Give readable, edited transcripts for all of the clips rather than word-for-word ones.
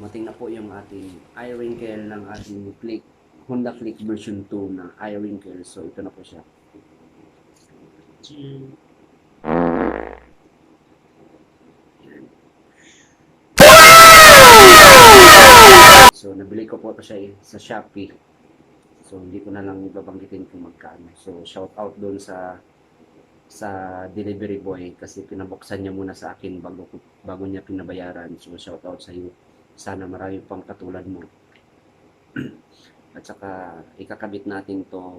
dumating na po yung ating eye wrinkle ng ating Honda Click version 2 na eye wrinkle. So ito na po siya. So nabili ko po ito siya sa Shopee. So hindi ko na lang babanggitin kung magkano. So shout out doon sa delivery boy kasi pinabuksan niya muna sa akin bago niya pinabayaran. So shout out sa iyo. Sana marami pang katulad mo. At saka ikakabit natin to.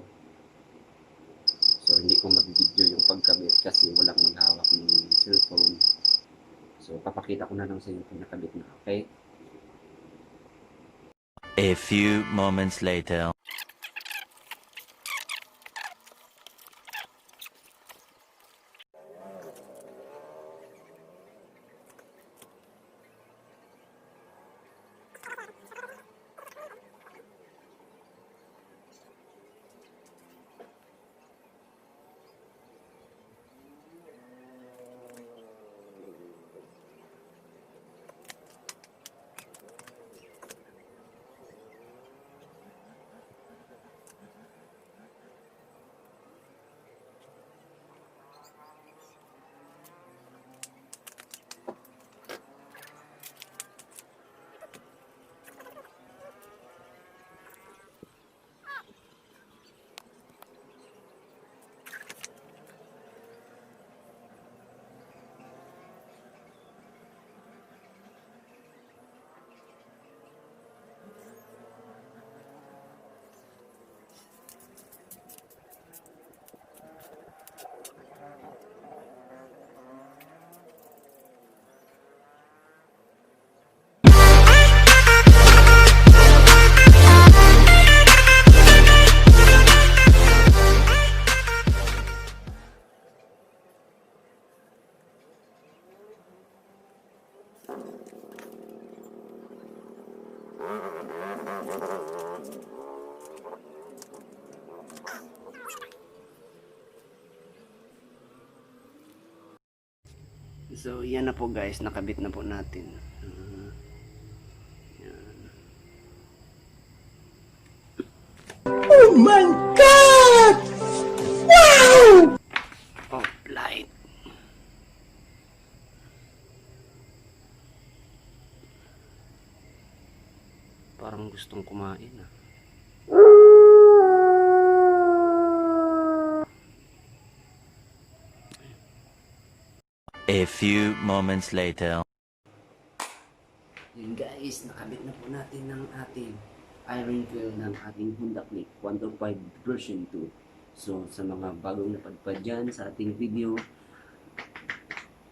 So hindi ko mag-video yung pagkabit kasi walang maghawak ng cellphone. So papakita ko na lang sa iyo kung nakabit na, okay? A few moments later. So yan na po guys, nakabit na po natin. Yan. Oh my God! Wow! Oh, light. Parang gustong kumain ah. A few moments later. Yun guys, nakabit na po natin ng ating eye wrinkle ng ating Honda Click 125 version 2. So sa mga bagong napadpad dyan sa ating video,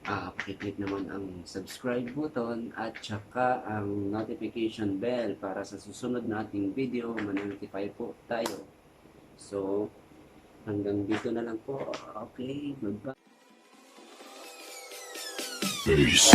pakiclick naman ang subscribe button at saka ang notification bell para sa susunod na ating video ma-notify po tayo. So hanggang dito na lang po. Okay, goodbye. Peace.